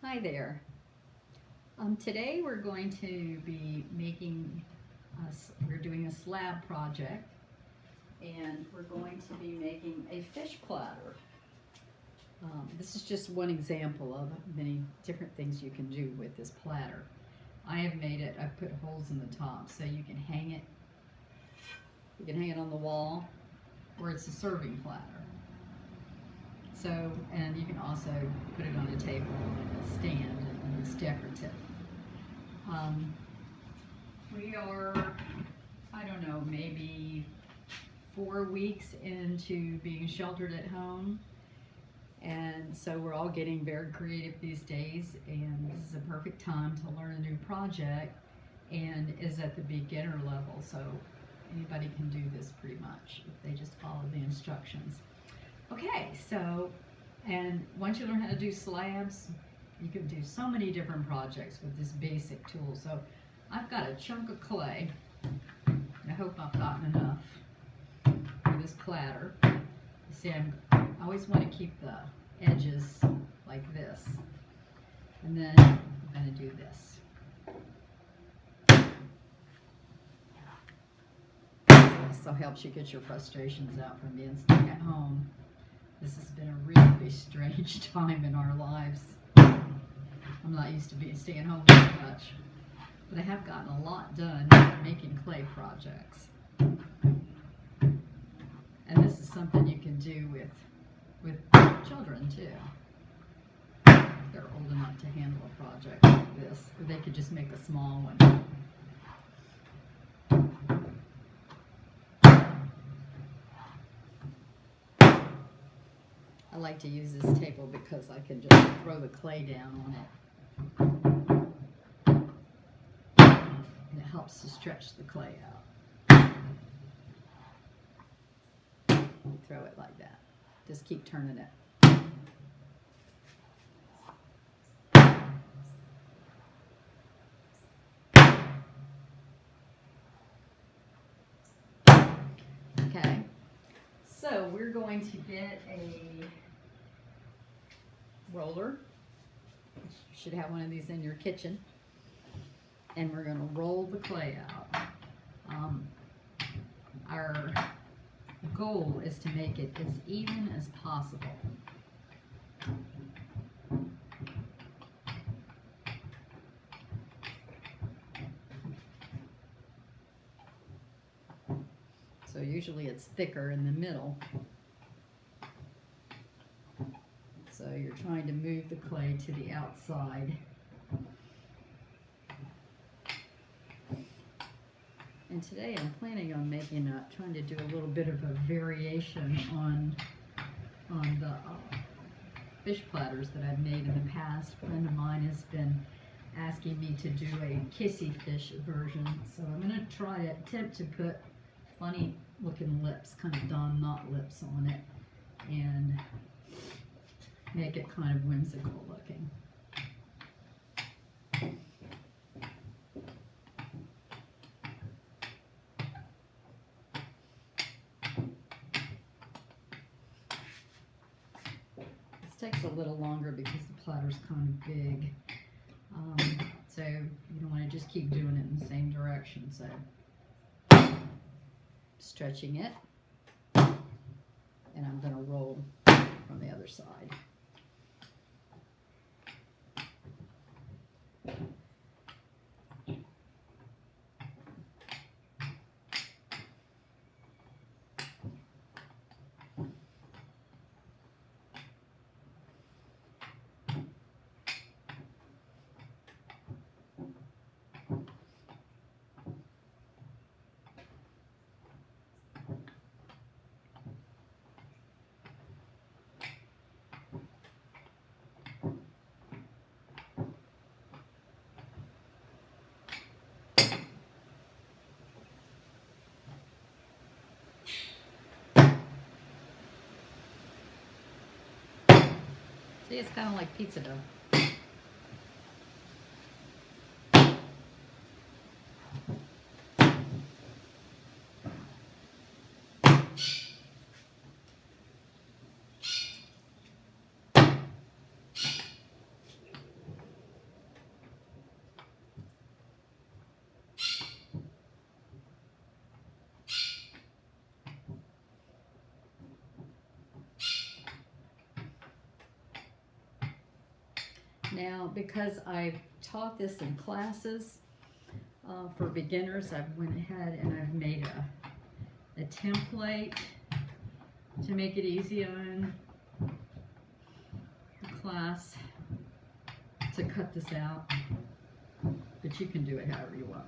Hi there. Today we're going to be we're doing a slab project, and we're going to be making a fish platter. This is just one example of many different things you can do with this platter. I have made it, I've put holes in the top so you can hang it. You can hang it on the wall, or it's a serving platter. So, and you can also put it on a table stand, and it's decorative. We are, I don't know, maybe 4 weeks into being sheltered at home, and so we're all getting very creative these days, and this is a perfect time to learn a new project, and is at the beginner level, so anybody can do this pretty much if they just follow the instructions. Okay, so, and once you learn how to do slabs, you can do so many different projects with this basic tool. So I've got a chunk of clay. I hope I've gotten enough for this platter. You see, I always want to keep the edges like this. And then I'm going to do this. This also helps you get your frustrations out from being stuck at home. This has been a really strange time in our lives. I'm not used to staying home very much, but I have gotten a lot done making clay projects. And this is something you can do with children too. If they're old enough to handle a project like this, or they could just make a small one. I like to use this table because I can just throw the clay down on it. And it helps to stretch the clay out. Throw it like that. Just keep turning it. Okay, so we're going to get a roller. You should have one of these in your kitchen. And we're going to roll the clay out. Our goal is to make it as even as possible. So usually it's thicker in the middle. So you're trying to move the clay to the outside. And today I'm planning on trying to do a little bit of a variation on the fish platters that I've made in the past. A friend of mine has been asking me to do a kissy fish version. So I'm going to attempt to put funny looking lips, kind of Don Knot lips on it, and make it kind of whimsical looking. This takes a little longer because the platter's kind of big. So you don't want to just keep doing it in the same direction. So stretching it, and I'm going to roll from the other side. See, it's kind of like pizza dough. Now, because I've taught this in classes for beginners, I've went ahead and I've made a template to make it easy on the class to cut this out, but you can do it however you want.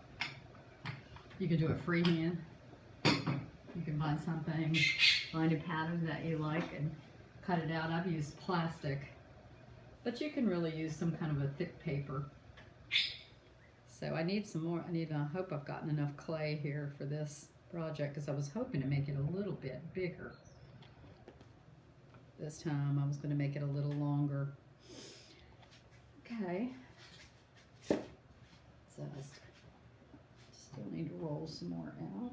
You can do it freehand. You can find something, find a pattern that you like and cut it out. I've used plastic, but you can really use some kind of a thick paper. So I need some more. I hope I've gotten enough clay here for this project, because I was hoping to make it a little bit bigger. This time I was going to make it a little longer. Okay. So I still need to roll some more out.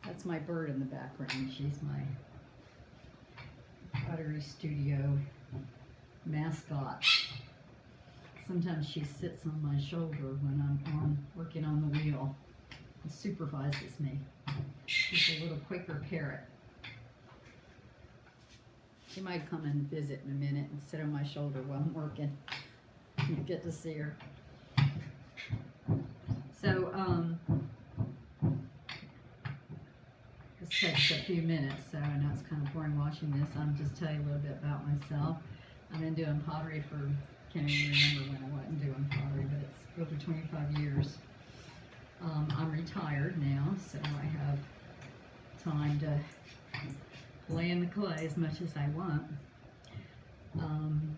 That's my bird in the background. She's my pottery studio mascot. Sometimes she sits on my shoulder when I'm working on the wheel and supervises me. She's a little Quaker parrot. She might come and visit in a minute and sit on my shoulder while I'm working. You get to see her. So, this takes a few minutes, so I know it's kind of boring watching this. I'm just tell you a little bit about myself. I've been doing pottery for, can't even remember when I wasn't doing pottery, but it's over 25 years. I'm retired now, so I have time to play in the clay as much as I want. And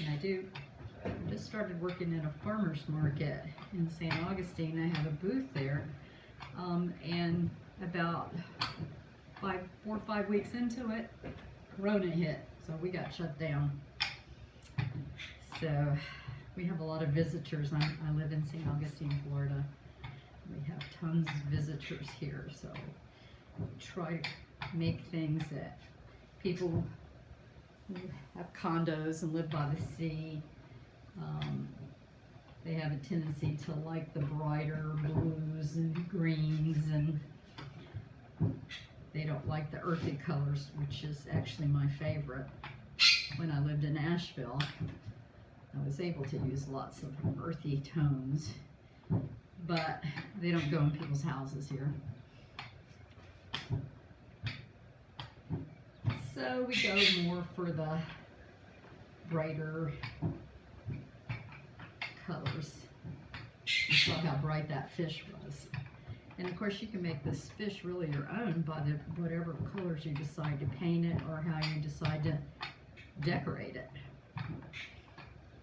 I just started working at a farmer's market in St. Augustine. I have a booth there, and about 4 or 5 weeks into it, Corona hit, so we got shut down. So we have a lot of visitors. I live in St. Augustine, Florida. We have tons of visitors here, so we try to make things that people who have condos and live by the sea, they have a tendency to like the brighter blues and greens, and they don't like the earthy colors, which is actually my favorite. When I lived in Asheville, I was able to use lots of earthy tones, but they don't go in people's houses here. So we go more for the brighter colors. You saw how bright that fish was. And of course you can make this fish really your own by whatever colors you decide to paint it or how you decide to decorate it.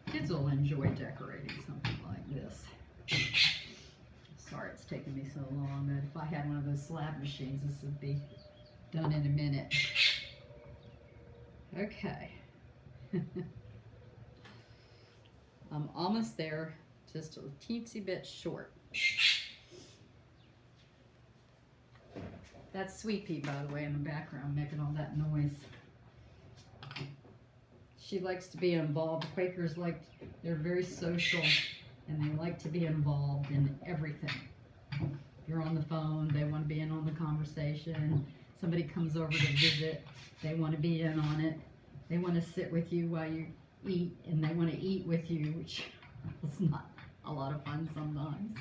Kids will enjoy decorating something like this. Sorry it's taking me so long, but if I had one of those slab machines, this would be done in a minute. Okay. I'm almost there, just a teensy bit short. That's Sweet Pea, by the way, in the background, making all that noise. She likes to be involved. Quakers they're very social, and they like to be involved in everything. If you're on the phone, they want to be in on the conversation. Somebody comes over to visit, they want to be in on it. They want to sit with you while you eat, and they want to eat with you, which is not a lot of fun sometimes.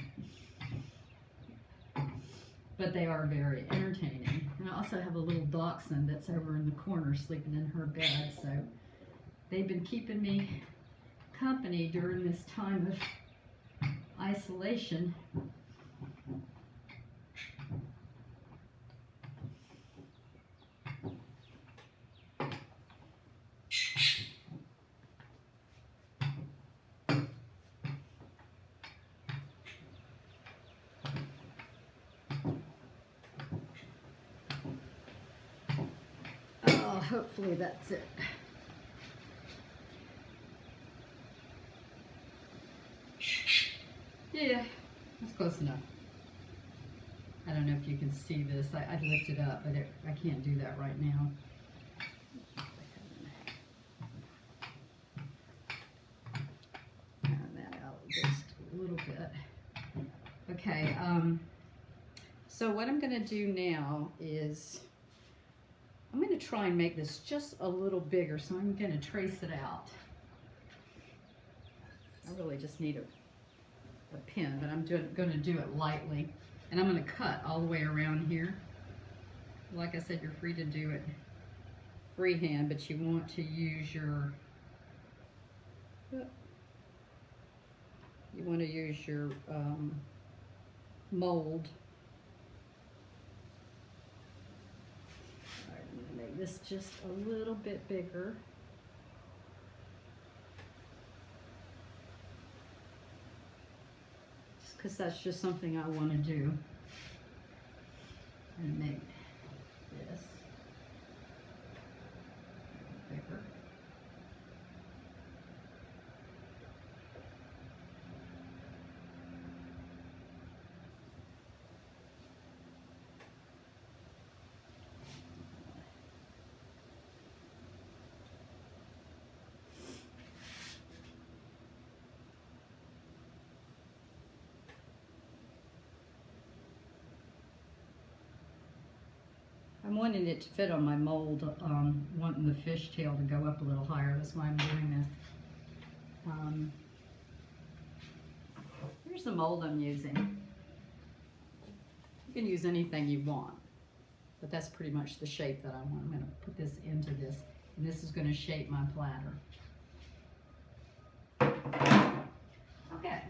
But they are very entertaining. And I also have a little dachshund that's over in the corner sleeping in her bed, so they've been keeping me company during this time of isolation. Hopefully that's it. Yeah, that's close enough. I don't know if you can see this. I'd lift it up, but I can't do that right now. Iron that out just a little bit. Okay, so what I'm going to do now is I'm going to try and make this just a little bigger, so I'm going to trace it out. I really just need a pin, but I'm going to do it lightly. And I'm going to cut all the way around here. Like I said, you're free to do it freehand, but you want to use your mold. All right, I'm going to make this just a little bit bigger. Just because that's just something I want to do. And make this bigger. I'm wanting it to fit on my mold, wanting the fishtail to go up a little higher. That's why I'm doing this. Here's the mold I'm using. You can use anything you want, but that's pretty much the shape that I want. I'm going to put this into this, and this is going to shape my platter. Okay,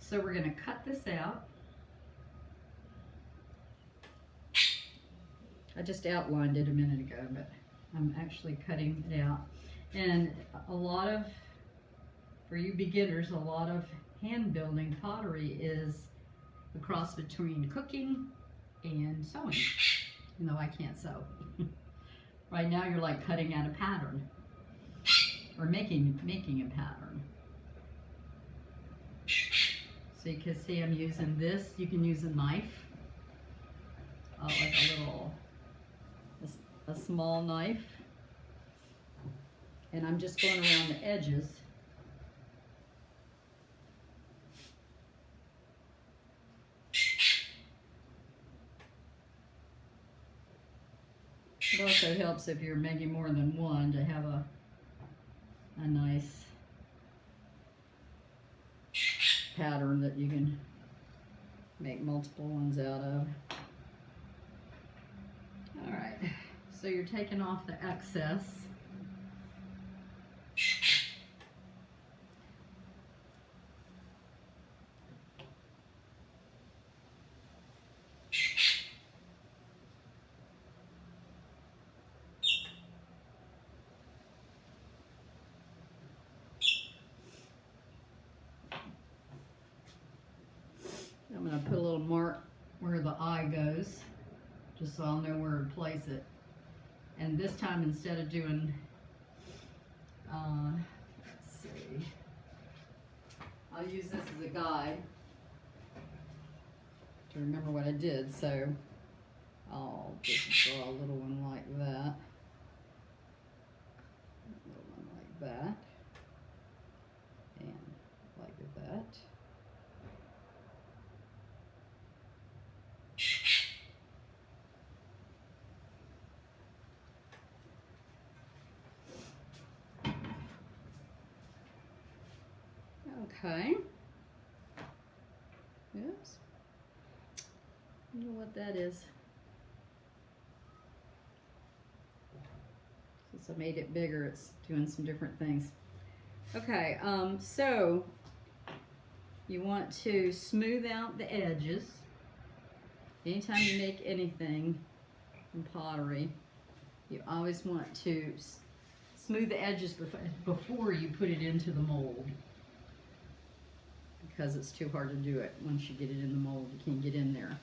so we're going to cut this out. I just outlined it a minute ago, but I'm actually cutting it out. And for you beginners, a lot of hand building pottery is a cross between cooking and sewing, even though I can't sew. Right now you're like cutting out a pattern, or making a pattern. So you can see I'm using this. You can use a knife, like a small knife, and I'm just going around the edges. It also helps if you're making more than one to have a nice pattern that you can make multiple ones out of. All right. So you're taking off the excess. I'm going to put a little mark where the eye goes, just so I'll know where to place it. And this time, instead of doing, let's see, I'll use this as a guide to remember what I did. So I'll just draw a little one like that, a little one like that, and like that. Okay. Oops. I don't know what that is. Since I made it bigger, it's doing some different things. Okay, so you want to smooth out the edges. Anytime you make anything in pottery, you always want to smooth the edges before you put it into the mold, because it's too hard to do it once you get it in the mold. You can't get in there.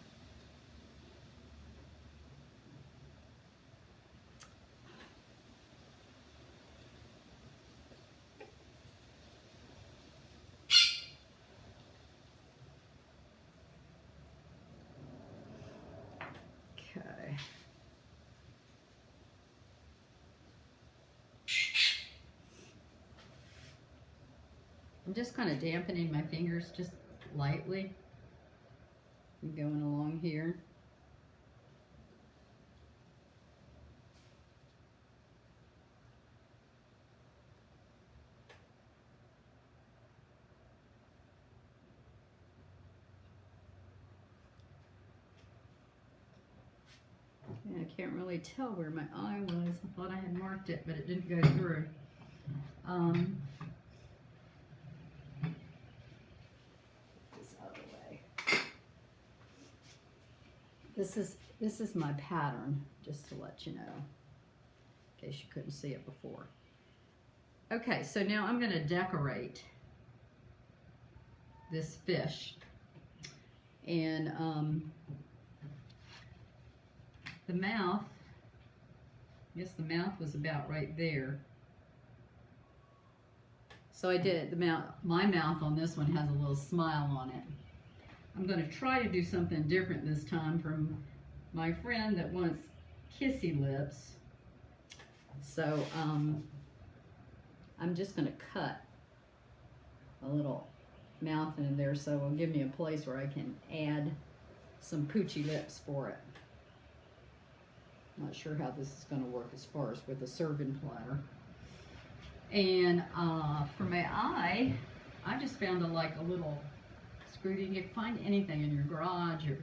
Okay. I'm just kind of dampening my fingers just lightly and going along here. And I can't really tell where my eye was. I thought I had marked it, but it didn't go through. This other way. This is my pattern, just to let you know, in case you couldn't see it before. Okay, so now I'm going to decorate this fish, and the mouth, I guess the mouth was about right there. So I did the mouth. My mouth on this one has a little smile on it. I'm going to try to do something different this time from my friend that wants kissy lips. So I'm just going to cut a little mouth in there, so it'll give me a place where I can add some poochy lips for it. Not sure how this is going to work as far as with a serving platter. And for my eye, I just found a little screw. You can find anything in your garage or your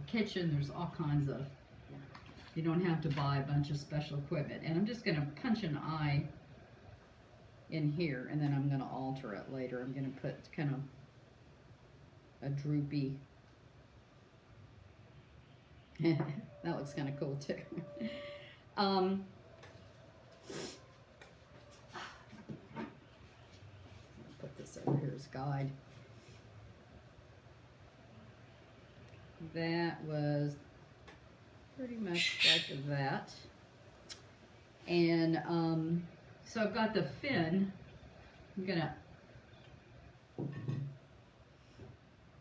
kitchen. There's all kinds of, you don't have to buy a bunch of special equipment. And I'm just going to punch an eye in here, and then I'm going to alter it later. I'm going to put kind of a droopy, that looks kind of cool too. Put this over here as guide. That was pretty much like that. And so I've got the fin. I'm gonna,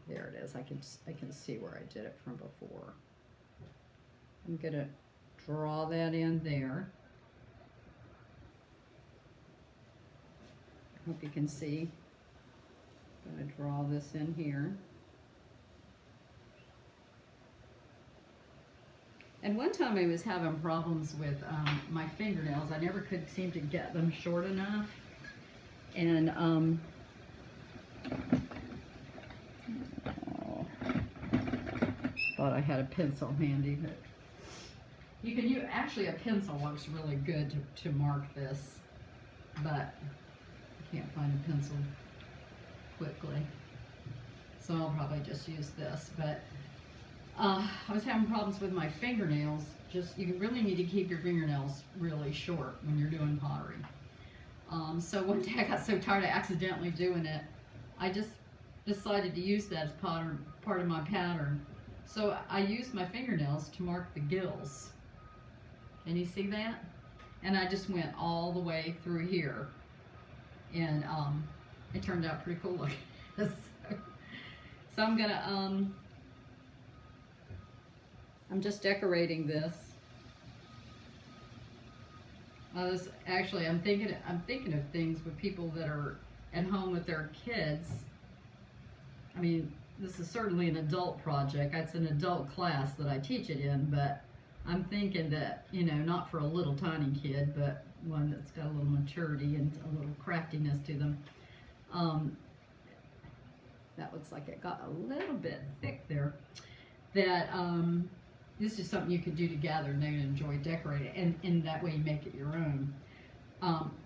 there it is. I can see where I did it from before. I'm gonna draw that in there. Hope you can see. I'm gonna draw this in here. And one time I was having problems with my fingernails. I never could seem to get them short enough. And thought I had a pencil handy, but you can use, actually a pencil works really good to mark this, but I can't find a pencil quickly. So I'll probably just use this, but I was having problems with my fingernails. You really need to keep your fingernails really short when you're doing pottery. So one day I got so tired of accidentally doing it, I just decided to use that as part of my pattern. So I used my fingernails to mark the gills. Can you see that? And I just went all the way through here. And it turned out pretty cool looking. So I'm gonna, I'm just decorating this. Actually, I'm thinking of things with people that are at home with their kids. I mean, this is certainly an adult project. It's an adult class that I teach it in, but I'm thinking that, you know, not for a little tiny kid, but one that's got a little maturity and a little craftiness to them. That looks like it got a little bit thick there. That this is something you could do together and they're going to enjoy decorating, and that way you make it your own.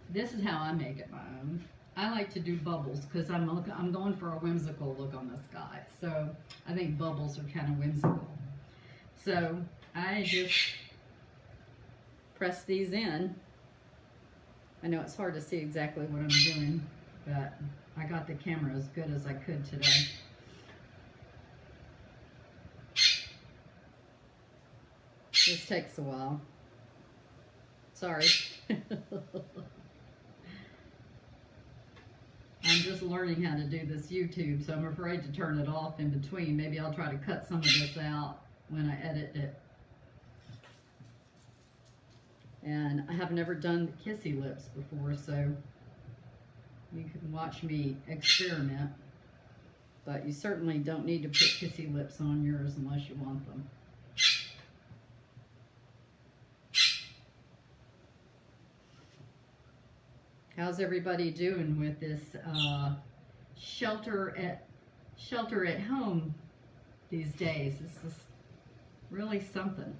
This is how I make it my own. I like to do bubbles because I'm going for a whimsical look on this guy. So I think bubbles are kind of whimsical. So I just press these in. I know it's hard to see exactly what I'm doing, but I got the camera as good as I could today. This takes a while. Sorry. I'm just learning how to do this YouTube, so I'm afraid to turn it off in between. Maybe I'll try to cut some of this out when I edit it. And I have never done the kissy lips before, so you can watch me experiment. But you certainly don't need to put kissy lips on yours unless you want them. How's everybody doing with this shelter at home these days? This is really something.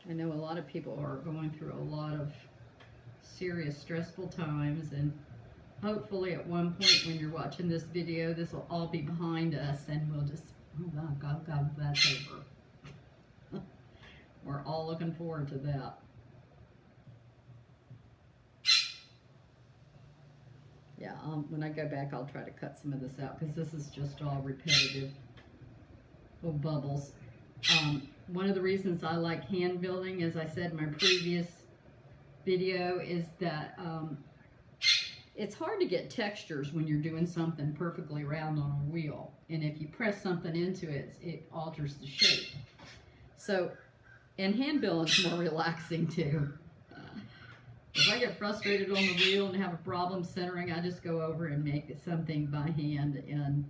I know a lot of people are going through a lot of serious stressful times, and hopefully at one point when you're watching this video, this will all be behind us and we'll just, oh God, that's over. We're all looking forward to that. Yeah, when I go back, I'll try to cut some of this out because this is just all repetitive little bubbles. One of the reasons I like hand building, as I said in my previous video, is that it's hard to get textures when you're doing something perfectly round on a wheel. And if you press something into it, it alters the shape. So, and hand building is more relaxing too. If I get frustrated on the wheel and have a problem centering, I just go over and make something by hand, and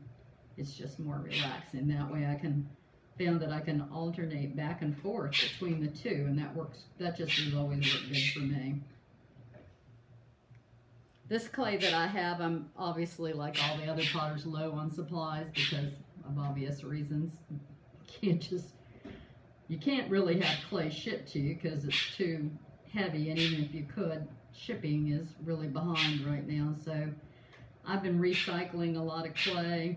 it's just more relaxing. That way I found that I can alternate back and forth between the two, and that works. That just has always worked good for me. This clay that I have, I'm obviously, like all the other potters, low on supplies because of obvious reasons. You can't really have clay shipped to you because it's too heavy, and even if you could, shipping is really behind right now. So I've been recycling a lot of clay,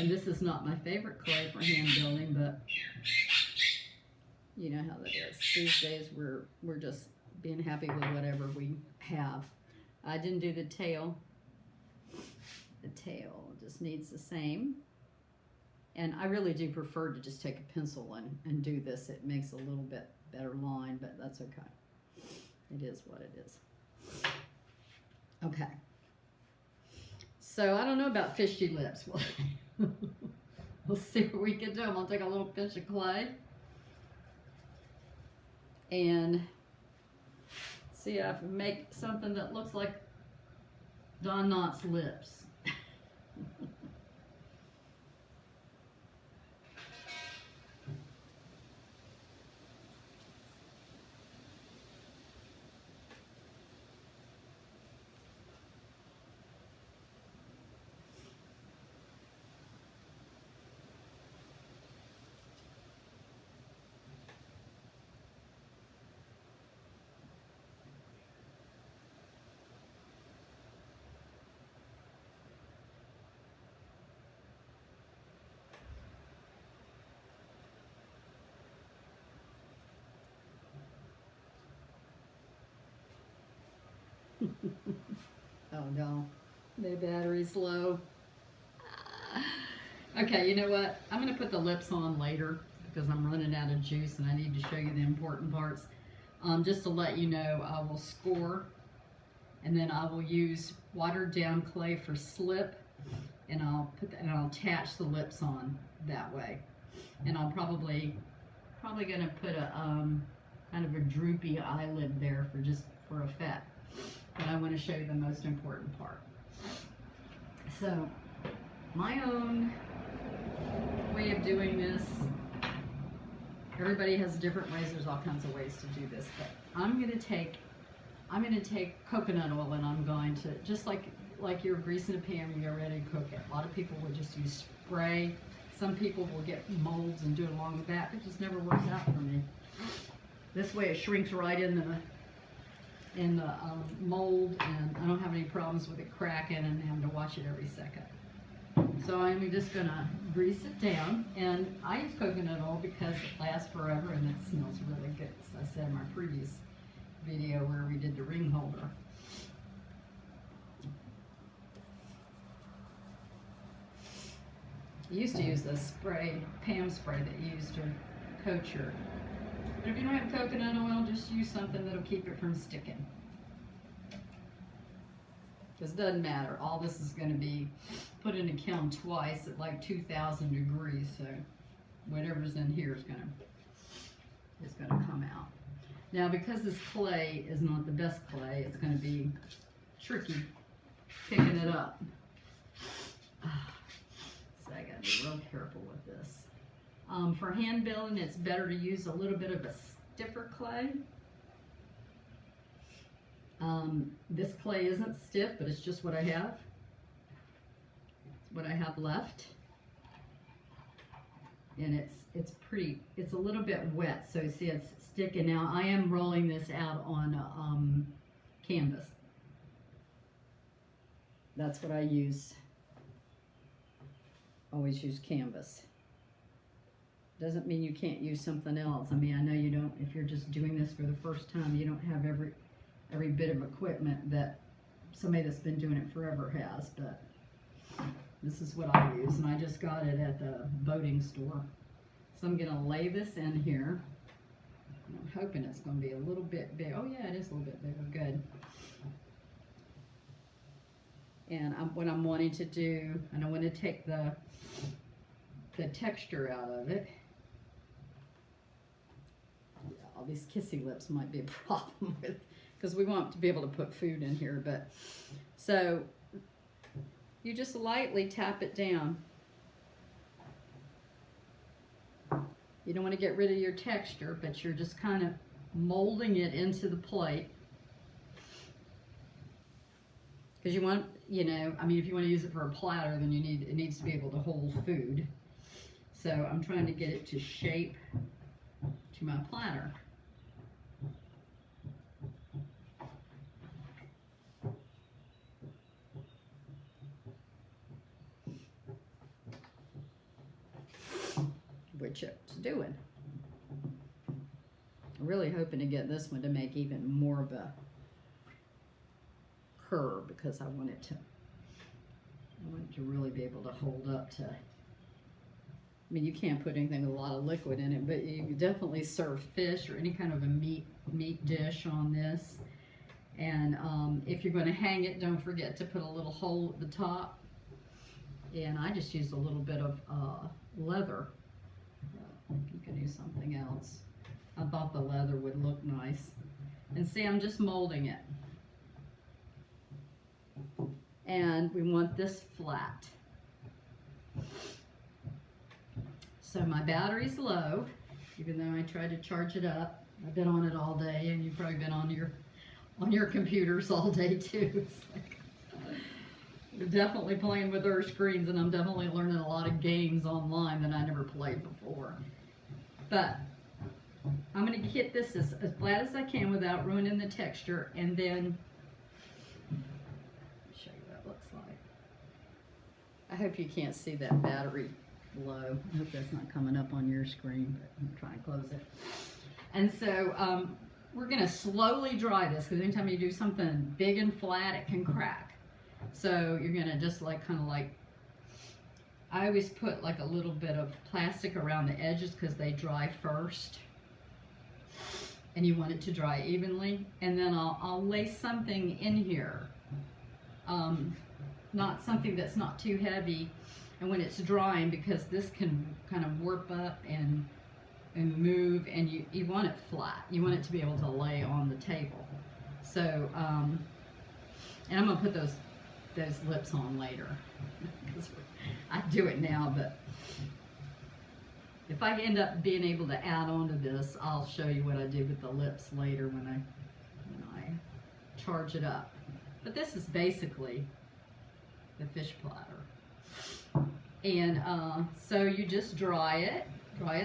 and this is not my favorite clay for hand building, but you know how that is. These days we're just being happy with whatever we have. I didn't do the tail. The tail just needs the same. And I really do prefer to just take a pencil and do this. It makes a little bit better line, but that's okay. It is what it is. Okay. So I don't know about fishy lips. We'll see what we can do. I'm going to take a little pinch of clay and see if I can make something that looks like Don Knotts' lips. Oh no, the battery's low. Okay, you know what? I'm going to put the lips on later because I'm running out of juice and I need to show you the important parts. Just to let you know, I will score, and then I will use watered down clay for slip, and I'll attach the lips on that way. And I'll probably going to put a kind of a droopy eyelid there for effect. But I want to show you the most important part. So, my own way of doing this, everybody has different ways. There's all kinds of ways to do this, but I'm going to take coconut oil, and I'm going to, just like you're greasing a pan when you're ready to cook it. A lot of people will just use spray. Some people will get molds and do it along with that. It just never works out for me. This way it shrinks right in the mold, and I don't have any problems with it cracking and having to watch it every second. So I'm just gonna grease it down, and I use coconut oil because it lasts forever and it smells really good, as I said in my previous video where we did the ring holder. You used to use the spray, Pam spray that you used to coat your. But if you don't have coconut oil, just use something that'll keep it from sticking. Because it doesn't matter. All this is going to be put in a kiln twice at like 2,000 degrees. So whatever's in here is going to come out. Now, because this clay is not the best clay, it's going to be tricky picking it up. So I got to be real careful with this. For hand building, it's better to use a little bit of a stiffer clay. This clay isn't stiff, but it's just what I have. It's what I have left. and it's a little bit wet, so you see it's sticking. Now I am rolling this out on canvas. That's what I use. Always use canvas. Doesn't mean you can't use something else. I mean, I know you don't, if you're just doing this for the first time, you don't have every bit of equipment that somebody that's been doing it forever has, but this is what I use, and I just got it at the boating store. So I'm gonna lay this in here. I'm hoping it's gonna be a little bit big. Oh yeah, it is a little bit bigger, good. And what I'm wanting to do, and I want to take the texture out of it. Yeah, all these kissy lips might be a problem with, because we want to be able to put food in here, but so you just lightly tap it down. You don't want to get rid of your texture, but you're just kind of molding it into the plate. Because you want, you know, I mean, if you want to use it for a platter, then it needs to be able to hold food. So I'm trying to get it to shape to my platter. Which it's doing. I'm really hoping to get this one to make even more of a curve, because I want it to really be able to hold up to, I mean, you can't put anything with a lot of liquid in it, but you can definitely serve fish or any kind of a meat dish on this. And if you're going to hang it, don't forget to put a little hole at the top. And I just used a little bit of leather. You can use something else. I thought the leather would look nice. And see, I'm just molding it. And we want this flat. So my battery's low, even though I tried to charge it up. I've been on it all day, and you've probably been on your computers all day too. It's like, we're definitely playing with our screens, and I'm definitely learning a lot of games online that I never played before. But I'm going to hit this as flat as I can without ruining the texture, and then show you what it looks like. I hope you can't see that battery low. I hope that's not coming up on your screen, but I'm trying to close it. And so we're going to slowly dry this, because anytime you do something big and flat, it can crack. So you're going to just kind of I always put like a little bit of plastic around the edges, because they dry first. And you want it to dry evenly. And then I'll lay something in here. Not something that's not too heavy. And when it's drying, because this can kind of warp up and move, and you want it flat. You want it to be able to lay on the table. So, and I'm going to put those lips on later. I do it now, but if I end up being able to add on to this, I'll show you what I do with the lips later when I charge it up. But this is basically the fish platter. And so you just dry it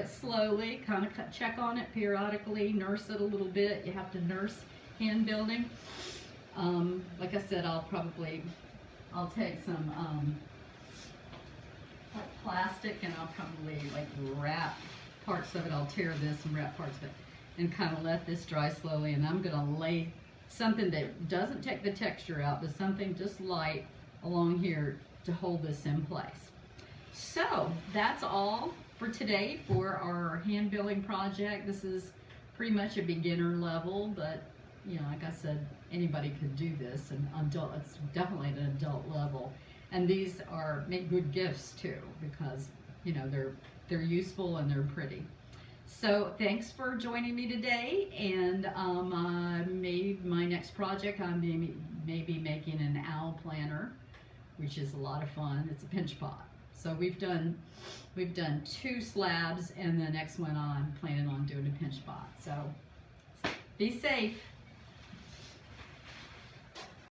slowly, kind of check on it periodically, nurse it a little bit. You have to nurse hand building. Like I said, I'll take some plastic, and I'll probably wrap parts of it. I'll tear this and wrap parts of it, and kind of let this dry slowly. And I'm gonna lay something that doesn't take the texture out, but something just light along here to hold this in place. So that's all for today for our hand building project. This is pretty much a beginner level, but you know, like I said, anybody could do this, and it's definitely at an adult level. And these make good gifts too, because you know they're useful and they're pretty. So thanks for joining me today. And my next project, I may be making an owl planter, which is a lot of fun. It's a pinch pot. So we've done 2 slabs, and the next one I'm planning on doing a pinch pot. So be safe.